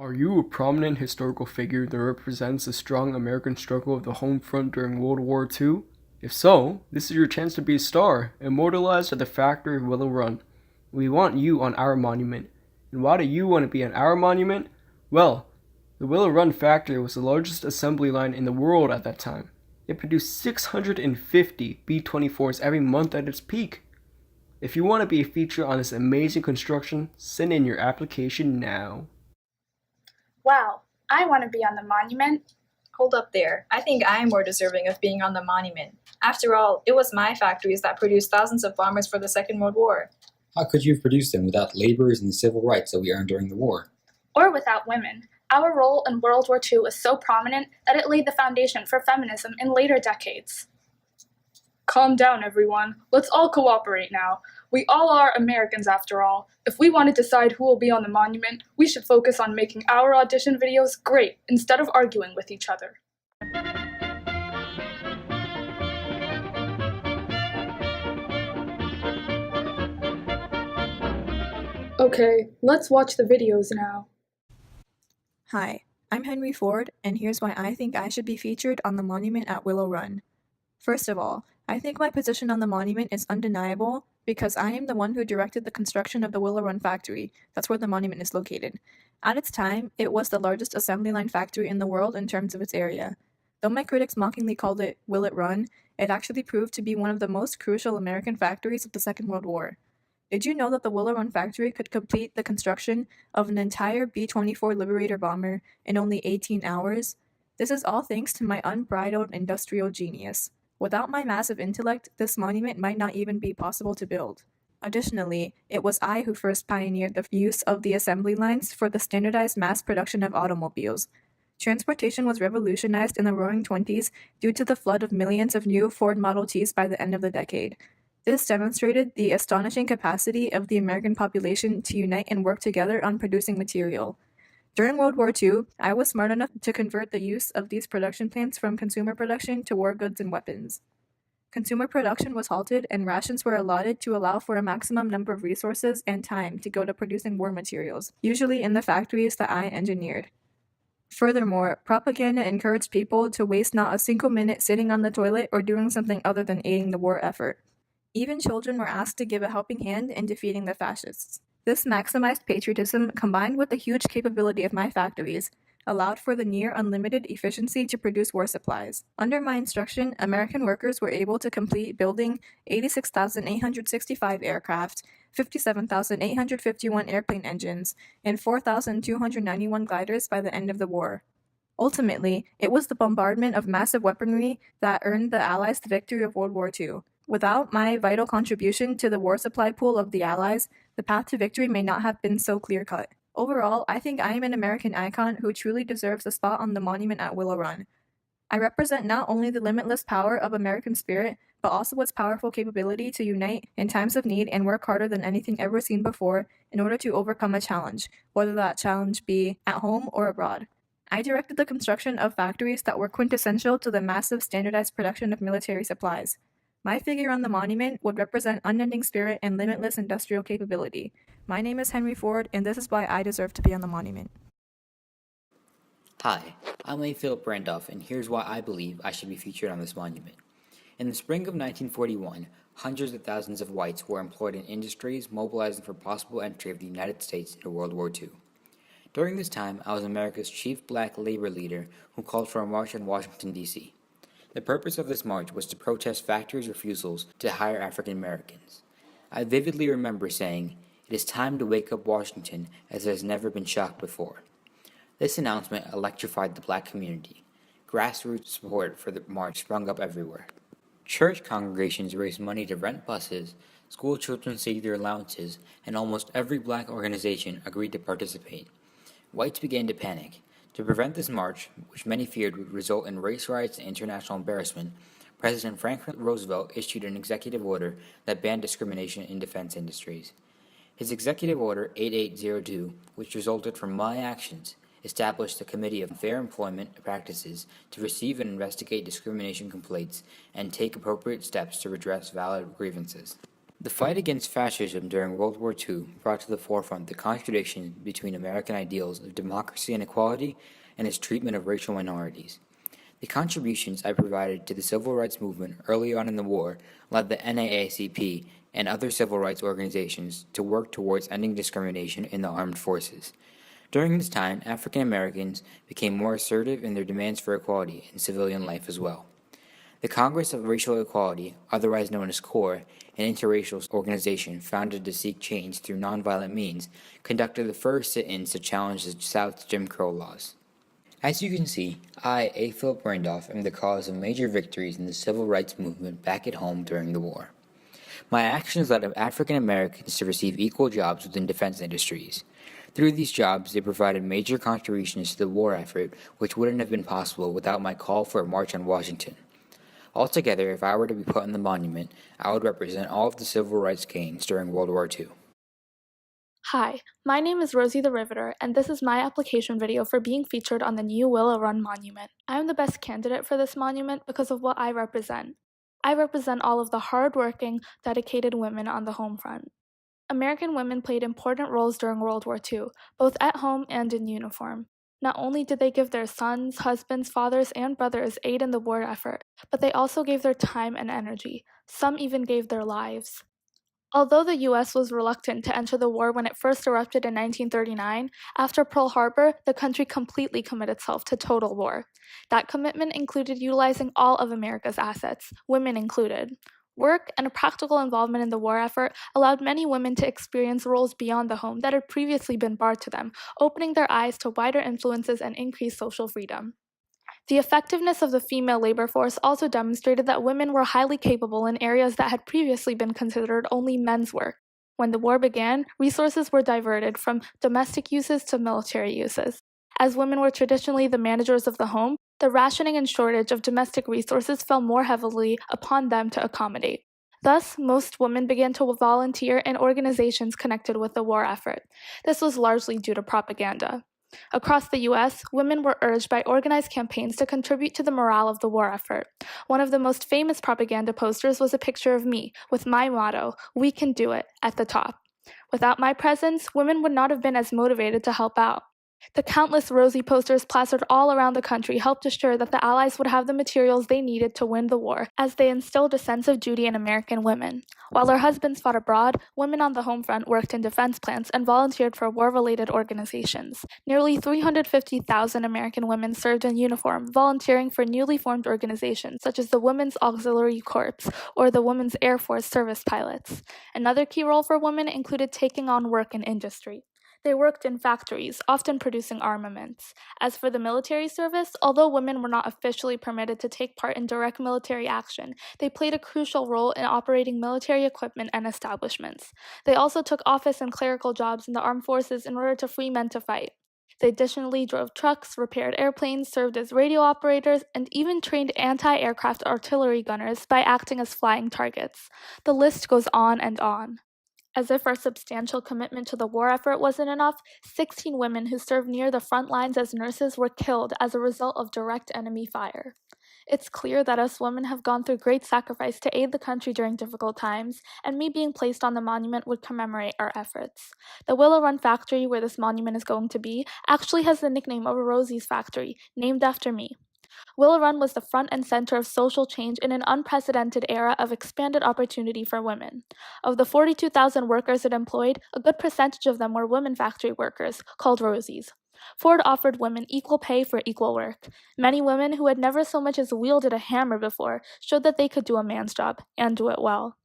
Are you a prominent historical figure that represents the strong American struggle of the home front during World War II? If so, this is your chance to be a star, immortalized at the factory of Willow Run. We want you on our monument. And why do you want to be on our monument? Well, the Willow Run factory was the largest assembly line in the world at that time. It produced 650 B-24s every month at its peak. If you want to be a feature on this amazing construction, send in your application now. Wow, I want to be on the monument. Hold up there. I think I'm more deserving of being on the monument. After all, it was my factories that produced thousands of bombers for the Second World War. How could you have produced them without laborers and the civil rights that we earned during the war? Or without women. Our role in World War II was so prominent that it laid the foundation for feminism in later decades. Calm down, everyone. Let's all cooperate now. We all are Americans after all. If we want to decide who will be on the monument, we should focus on making our audition videos great instead of arguing with each other. Okay, let's watch the videos now. Hi, I'm Henry Ford, and here's why I think I should be featured on the monument at Willow Run. First of all, I think my position on the monument is undeniable because I am the one who directed the construction of the Willow Run factory. That's where the monument is located. At its time, it was the largest assembly line factory in the world in terms of its area. Though my critics mockingly called it Will It Run, it actually proved to be one of the most crucial American factories of the Second World War. Did you know that the Willow Run factory could complete the construction of an entire B-24 Liberator bomber in only 18 hours? This is all thanks to my unbridled industrial genius. Without my massive intellect, this monument might not even be possible to build. Additionally, it was I who first pioneered the use of the assembly lines for the standardized mass production of automobiles. Transportation was revolutionized in the Roaring Twenties due to the flood of millions of new Ford Model Ts by the end of the decade. This demonstrated the astonishing capacity of the American population to unite and work together on producing material. During World War II, I was smart enough to convert the use of these production plants from consumer production to war goods and weapons. Consumer production was halted and rations were allotted to allow for a maximum number of resources and time to go to producing war materials, usually in the factories that I engineered. Furthermore, propaganda encouraged people to waste not a single minute sitting on the toilet or doing something other than aiding the war effort. Even children were asked to give a helping hand in defeating the fascists. This maximized patriotism, combined with the huge capability of my factories, allowed for the near unlimited efficiency to produce war supplies. Under my instruction, American workers were able to complete building 86,865 aircraft, 57,851 airplane engines, and 4,291 gliders by the end of the war. Ultimately, it was the bombardment of massive weaponry that earned the Allies the victory of World War II. Without my vital contribution to the war supply pool of the Allies, the path to victory may not have been so clear-cut. Overall, I think I am an American icon who truly deserves a spot on the monument at Willow Run. I represent not only the limitless power of American spirit, but also its powerful capability to unite in times of need and work harder than anything ever seen before in order to overcome a challenge, whether that challenge be at home or abroad. I directed the construction of factories that were quintessential to the massive standardized production of military supplies. My figure on the monument would represent unending spirit and limitless industrial capability. My name is Henry Ford, and this is why I deserve to be on the monument. Hi, I'm A. Philip Randolph, and here's why I believe I should be featured on this monument. In the spring of 1941, hundreds of thousands of whites were employed in industries mobilizing for possible entry of the United States into World War II. During this time, I was America's chief black labor leader who called for a march on Washington, D.C. The purpose of this march was to protest factories' refusals to hire African Americans. I vividly remember saying, "It is time to wake up Washington as it has never been shocked before." This announcement electrified the black community. Grassroots support for the march sprung up everywhere. Church congregations raised money to rent buses, school children saved their allowances, and almost every black organization agreed to participate. Whites began to panic. To prevent this march, which many feared would result in race riots and international embarrassment, President Franklin Roosevelt issued an executive order that banned discrimination in defense industries. His Executive Order 8802, which resulted from my actions, established a Committee of Fair Employment Practices to receive and investigate discrimination complaints and take appropriate steps to redress valid grievances. The fight against fascism during World War II brought to the forefront the contradiction between American ideals of democracy and equality and its treatment of racial minorities. The contributions I provided to the civil rights movement early on in the war led the NAACP and other civil rights organizations to work towards ending discrimination in the armed forces. During this time, African Americans became more assertive in their demands for equality in civilian life as well. The Congress of Racial Equality, otherwise known as CORE, an interracial organization founded to seek change through nonviolent means, conducted the first sit-ins to challenge the South's Jim Crow laws. As you can see, I, A. Philip Randolph, am the cause of major victories in the civil rights movement back at home during the war. My actions led African Americans to receive equal jobs within defense industries. Through these jobs, they provided major contributions to the war effort, which wouldn't have been possible without my call for a march on Washington. Altogether, if I were to be put on the monument, I would represent all of the civil rights gains during World War II. Hi, my name is Rosie the Riveter, and this is my application video for being featured on the new Willow Run Monument. I am the best candidate for this monument because of what I represent. I represent all of the hard-working, dedicated women on the home front. American women played important roles during World War II, both at home and in uniform. Not only did they give their sons, husbands, fathers, and brothers aid in the war effort, but they also gave their time and energy. Some even gave their lives. Although the US was reluctant to enter the war when it first erupted in 1939, after Pearl Harbor, the country completely committed itself to total war. That commitment included utilizing all of America's assets, women included. Work and a practical involvement in the war effort allowed many women to experience roles beyond the home that had previously been barred to them, opening their eyes to wider influences and increased social freedom. The effectiveness of the female labor force also demonstrated that women were highly capable in areas that had previously been considered only men's work. When the war began, resources were diverted from domestic uses to military uses. As women were traditionally the managers of the home, the rationing and shortage of domestic resources fell more heavily upon them to accommodate. Thus, most women began to volunteer in organizations connected with the war effort. This was largely due to propaganda. Across the US, women were urged by organized campaigns to contribute to the morale of the war effort. One of the most famous propaganda posters was a picture of me, with my motto, "We can do it," at the top. Without my presence, women would not have been as motivated to help out. The countless Rosie posters plastered all around the country helped assure that the Allies would have the materials they needed to win the war, as they instilled a sense of duty in American women. While their husbands fought abroad, women on the home front worked in defense plants and volunteered for war-related organizations. Nearly 350,000 American women served in uniform, volunteering for newly formed organizations such as the Women's Auxiliary Corps or the Women's Air Force Service Pilots. Another key role for women included taking on work in industry. They worked in factories, often producing armaments. As for the military service, although women were not officially permitted to take part in direct military action, they played a crucial role in operating military equipment and establishments. They also took office and clerical jobs in the armed forces in order to free men to fight. They additionally drove trucks, repaired airplanes, served as radio operators, and even trained anti-aircraft artillery gunners by acting as flying targets. The list goes on and on. As if our substantial commitment to the war effort wasn't enough, 16 women who served near the front lines as nurses were killed as a result of direct enemy fire. It's clear that us women have gone through great sacrifice to aid the country during difficult times, and me being placed on the monument would commemorate our efforts. The Willow Run factory, where this monument is going to be, actually has the nickname of Rosie's factory, named after me. Willow Run was the front and center of social change in an unprecedented era of expanded opportunity for women. Of the 42,000 workers it employed, a good percentage of them were women factory workers, called Rosies. Ford offered women equal pay for equal work. Many women who had never so much as wielded a hammer before showed that they could do a man's job, and do it well.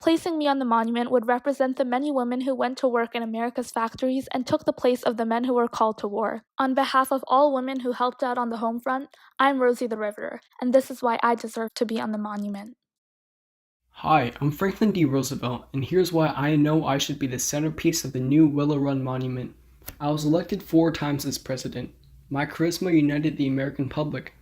Placing me on the monument would represent the many women who went to work in America's factories and took the place of the men who were called to war. On behalf of all women who helped out on the home front, I'm Rosie the Riveter, and this is why I deserve to be on the monument. Hi, I'm Franklin D. Roosevelt, and here's why I know I should be the centerpiece of the new Willow Run Monument. I was elected 4 times as president. My charisma united the American public.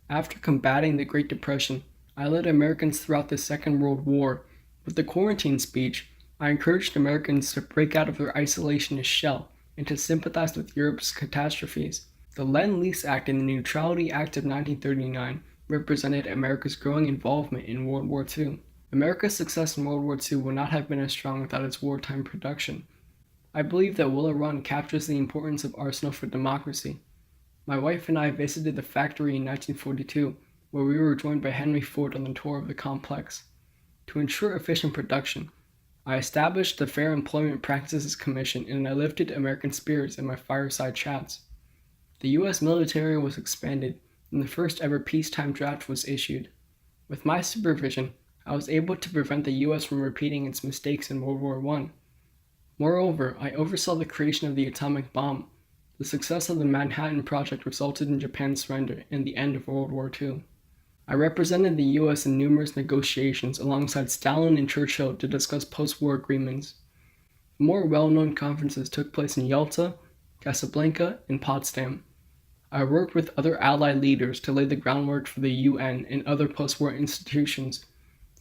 After combating the Great Depression, I led Americans throughout the Second World War. With the quarantine speech, I encouraged Americans to break out of their isolationist shell and to sympathize with Europe's catastrophes. The Lend-Lease Act and the Neutrality Act of 1939 represented America's growing involvement in World War II. America's success in World War II would not have been as strong without its wartime production. I believe that Willow Run captures the importance of arsenal for democracy. My wife and I visited the factory in 1942, where we were joined by Henry Ford on the tour of the complex. To ensure efficient production, I established the Fair Employment Practices Commission and I lifted American spirits in my fireside chats. The U.S. military was expanded, and the first ever peacetime draft was issued. With my supervision, I was able to prevent the U.S. from repeating its mistakes in World War I. Moreover, I oversaw the creation of the atomic bomb. The success of the Manhattan Project resulted in Japan's surrender and the end of World War II. I represented the U.S. in numerous negotiations alongside Stalin and Churchill to discuss post-war agreements. More well-known conferences took place in Yalta, Casablanca, and Potsdam. I worked with other Allied leaders to lay the groundwork for the UN and other post-war institutions.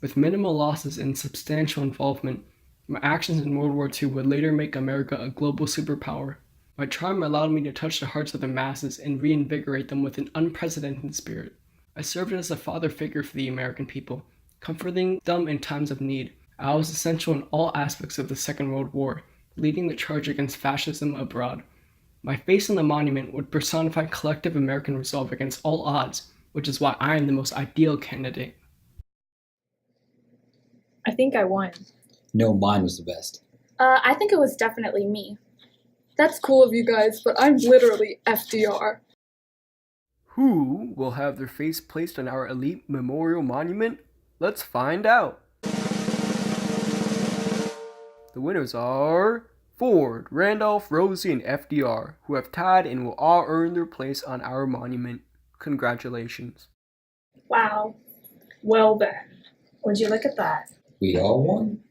With minimal losses and substantial involvement, my actions in World War II would later make America a global superpower. My charm allowed me to touch the hearts of the masses and reinvigorate them with an unprecedented spirit. I served as a father figure for the American people, comforting them in times of need. I was essential in all aspects of the Second World War, leading the charge against fascism abroad. My face on the monument would personify collective American resolve against all odds, which is why I am the most ideal candidate. I think I won. No, mine was the best. I think it was definitely me. That's cool of you guys, but I'm literally FDR. Who will have their face placed on our elite memorial monument? Let's find out. The winners are Ford, Randolph, Rosie, and FDR, who have tied and will all earn their place on our monument. Congratulations. Wow. Well then. Would you look at that? We all won?